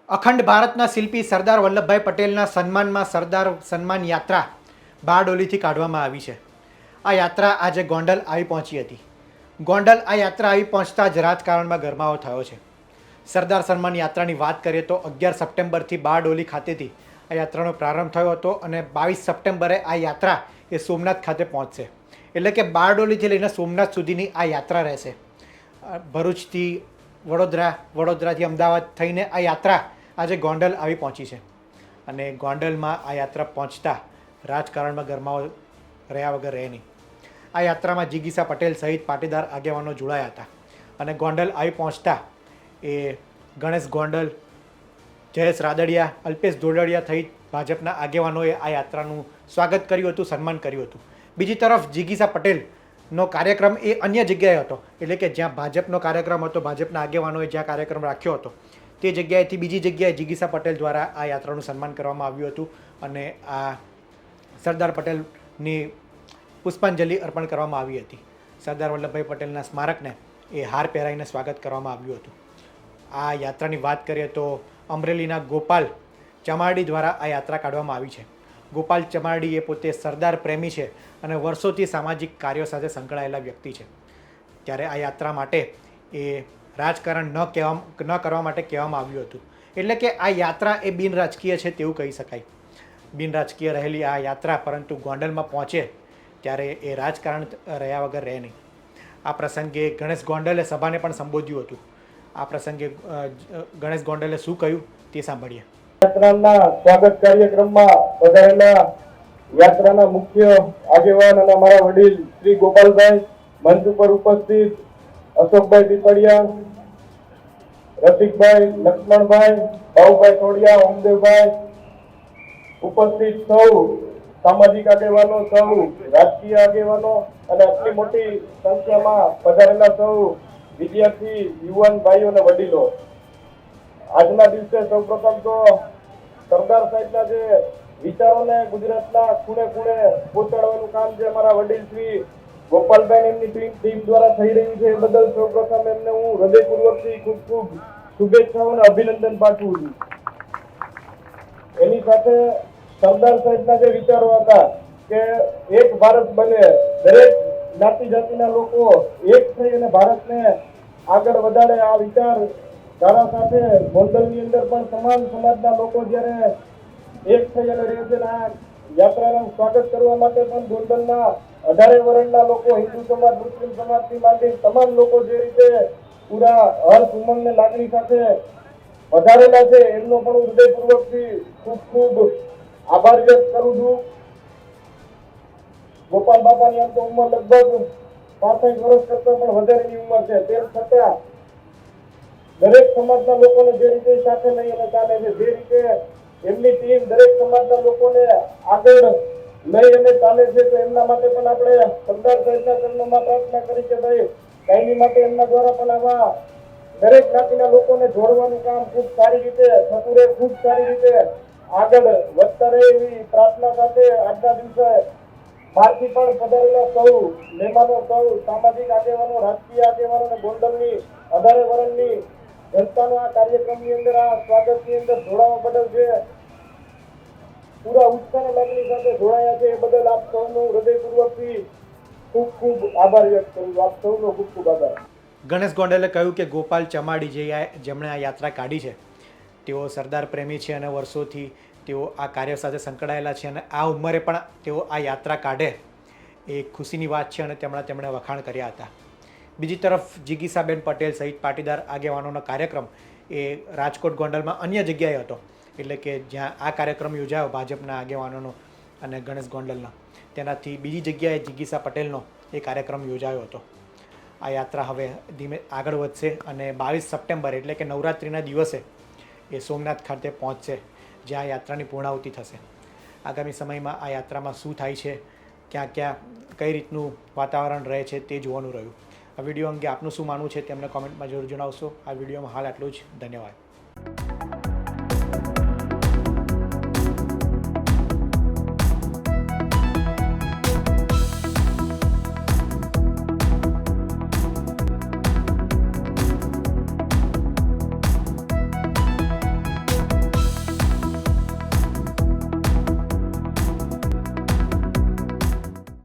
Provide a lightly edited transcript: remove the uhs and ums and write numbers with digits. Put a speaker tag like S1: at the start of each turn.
S1: અખંડ ભારતના શિલ્પી સરદાર વલ્લભભાઈ પટેલના સન્માનમાં સરદાર સન્માન યાત્રા બારડોલીથી કાઢવામાં આવી છે. આ યાત્રા આજે ગોંડલ આવી પહોંચી હતી. ગોંડલ આ યાત્રા આવી પહોંચતા જ રાજકારણમાં ગરમાવો થયો છે. સરદાર સન્માન યાત્રાની વાત કરીએ તો 11 સપ્ટેમ્બરથી બારડોલી ખાતેથી આ યાત્રાનો પ્રારંભ થયો હતો અને 22 સપ્ટેમ્બરે આ યાત્રા એ સોમનાથ ખાતે પહોંચશે. એટલે કે બારડોલીથી લઈને સોમનાથ સુધીની આ યાત્રા રહેશે. ભરૂચથી વડોદરાથી અમદાવાદ થઈને આ યાત્રા આજે ગોંડલ આવી પહોંચી છે અને ગોંડલમાં આ યાત્રા પહોંચતા રાજકારણમાં ગરમાવો રહ્યા વગર રહે નહીં. આ યાત્રામાં જીગીસા પટેલ સહિત પાટીદાર આગેવાનો જોડાયા હતા અને ગોંડલ આવી પહોંચતા એ ગણેશ ગોંડલ, જયેશ રાદડિયા, અલ્પેશ ધોળડિયા સહિત ભાજપના આગેવાનોએ આ યાત્રાનું સ્વાગત કર્યું હતું, સન્માન કર્યું હતું. બીજી તરફ જીગીસા પટેલનો કાર્યક્રમ એ અન્ય જગ્યાએ હતો, એટલે કે જ્યાં ભાજપનો કાર્યક્રમ હતો, ભાજપના આગેવાનોએ જ્યાં કાર્યક્રમ રાખ્યો હતો તે જગ્યાએથી બીજી જગ્યાએ જીગીસા પટેલ દ્વારા આ યાત્રાનું સન્માન કરવામાં આવ્યું હતું અને આ સરદાર પટેલની પુષ્પાંજલિ અર્પણ કરવામાં આવી હતી. સરદાર વલ્લભભાઈ પટેલના સ્મારકને એ હાર પહેરાવીને સ્વાગત કરવામાં આવ્યું હતું. આ યાત્રાની વાત કરીએ તો અમરેલીના ગોપાલ ચમારડી દ્વારા આ યાત્રા કાઢવામાં આવી છે. ગોપાલ ચમારડી એ પોતે સરદાર પ્રેમી છે અને વર્ષોથી સામાજિક કાર્યો સાથે સંકળાયેલા વ્યક્તિ છે. ત્યારે આ યાત્રા માટે એ રાજકારણ ન કરવા માટે કહેવામાં આવ્યું હતું. એટલે કે આ યાત્રા એ બિનરાજકીય છે તેવું કહી શકાય. બિનરાજકીય રહેલી આ યાત્રા પરંતુ ગોંડલમાં પહોંચે ત્યારે એ રાજકારણ રહ્યા વગર રહે નહીં. આ પ્રસંગે ગણેશ ગોંડલે સભાને પણ સંબોધ્યું હતું. આ પ્રસંગે ગણેશ ગોંડલે શું કહ્યું તે સાંભળીએ.
S2: યાત્રાના સ્વાગત કાર્યક્રમમાં પધારેલા યાત્રાના મુખ્ય આગેવાન અને અમારા વડીલ શ્રી ગોપાલભાઈ, મંચ ઉપર ઉપસ્થિત અશોકભાઈ પીપળિયા, રસિકભાઈ, લક્ષ્મણભાઈ, ભાઉભાઈ છોડિયા, ઓમદેવભાઈ, ઉપસ્થિત સૌ સામાજિક આગેવાનો, સૌ રાજકીય આગેવાનો અને આટલી મોટી સંખ્યામાં પધારેલા સૌ વિદ્યાર્થી, યુવાન ભાઈઓ અને વડીલો, આજના દિવસે સૌપ્રથમ તો સરદાર સાહેબના જે વિચારોને ગુજરાતના ખૂણે ખૂણે પહોંચાડવાનું કામ જે અમારા વડીલ શ્રી ગોપાલભાઈ એમની ટીમ દ્વારા થઈ રહ્યું છે એ બદલ સૌપ્રથમ એમને હું હૃદયપૂર્વકથી ખૂબ ખૂબ શુભેચ્છાઓ અને અભિનંદન પાઠવું છું. એની સાથે સરદાર સાહેબના જે વિચારો હતા કે એક ભારત બને, દરેક જ્ઞાતિ જાતિના લોકો એક થઈ અને ભારતને આગળ વધારે, આ વિચાર ધારા સાથે ગોંડલની અંદર પણ તમામ સમાજના લોકો જ્યારે એક થઈ અને રહે છે. આ યાત્રાનું સ્વાગત કરવા માટે પણ ગોંડલના 18 વર્ણના લોકો, હિન્દુ સમાજ, મુસ્લિમ સમાજથી માંડી તમામ લોકો જે રીતે પૂરા હર્ષ, ઉમંગ ને લાગણી સાથે વધારેલા છે એમનો પણ હું હૃદયપૂર્વકથી ખૂબ ખૂબ આભાર વ્યક્ત કરું છું. ગોપાલ બાપાની આમ તો ઉંમર લગભગ 65 વર્ષ કરતા પણ વધારેની ઉંમર છે. તેમ છતાં દરેક સમાજના લોકોને જે રીતે સાથે લઈ અને ચાલે છે, જે રીતે એમની ટીમ દરેક સમાજના લોકોને આગળ લઈ અને ચાલે છે, તો એમના માટે પણ આપણે સરદાર સાહેબના ચરણોમાં પ્રાર્થના કરી કે ભાઈ કાયમી માટે એમના દ્વારા પણ આવા દરેક જ્ઞાતિના લોકોને જોડવાનું કામ ખૂબ સારી રીતે થતું રહે, ખૂબ સારી રીતે આગળ વધતા રહે એવી પ્રાર્થના સાથે આજના દિવસે બહારથી પણ પધારેલા સૌ મહેમાનો, સૌ સામાજિક આગેવાનો, રાજકીય આગેવાનો અને ગોંડલની 18 વર્ષની જનતાનો આ કાર્યક્રમની અંદર, આ સ્વાગતની અંદર જોડાવા બદલ જે પૂરા ઉત્સાહ લાગણી સાથે જોડાયા છે એ બદલ આપ સૌનો હૃદયપૂર્વકથી ખૂબ ખૂબ આભાર વ્યક્ત કરું છું. આપ સૌનો ખૂબ ખૂબ આભાર.
S1: ગણેશ ગોંડલે કહ્યું કે ગોપાલ ચમાડી જેમણે આ યાત્રા કાઢી છે તેઓ સરદાર પ્રેમી છે અને વર્ષોથી તેઓ આ કાર્ય સાથે સંકળાયેલા છે અને આ ઉંમરે પણ તેઓ આ યાત્રા કાઢે એ ખુશીની વાત છે અને તેમણે વખાણ કર્યા હતા. બીજી તરફ જીગીસાબેન પટેલ સહિત પાટીદાર આગેવાનોનો કાર્યક્રમ એ રાજકોટ ગોંડલમાં અન્ય જગ્યાએ હતો, એટલે કે જ્યાં આ કાર્યક્રમ યોજાયો ભાજપના આગેવાનોનો અને ગણેશ ગોંડલનો, તેનાથી બીજી જગ્યાએ જીગીસા પટેલનો એ કાર્યક્રમ યોજાયો હતો. આ યાત્રા હવે ધીમે આગળ વધશે અને 22 સપ્ટેમ્બર એટલે કે નવરાત્રિના દિવસે એ સોમનાથ ખાતે પહોંચશે, જ્યાં યાત્રાની પૂર્ણાહુતિ થશે. આગામી સમયમાં આ યાત્રામાં શું થાય છે, ક્યાં ક્યાં કઈ રીતનું વાતાવરણ રહે છે તે જોવાનું રહ્યું. આ વિડીયો અંગે આપનું શું માનવું છે તેમને કોમેન્ટમાં જરૂર જણાવશો. આ વિડીયોમાં હાલ આટલું જ. ધન્યવાદ.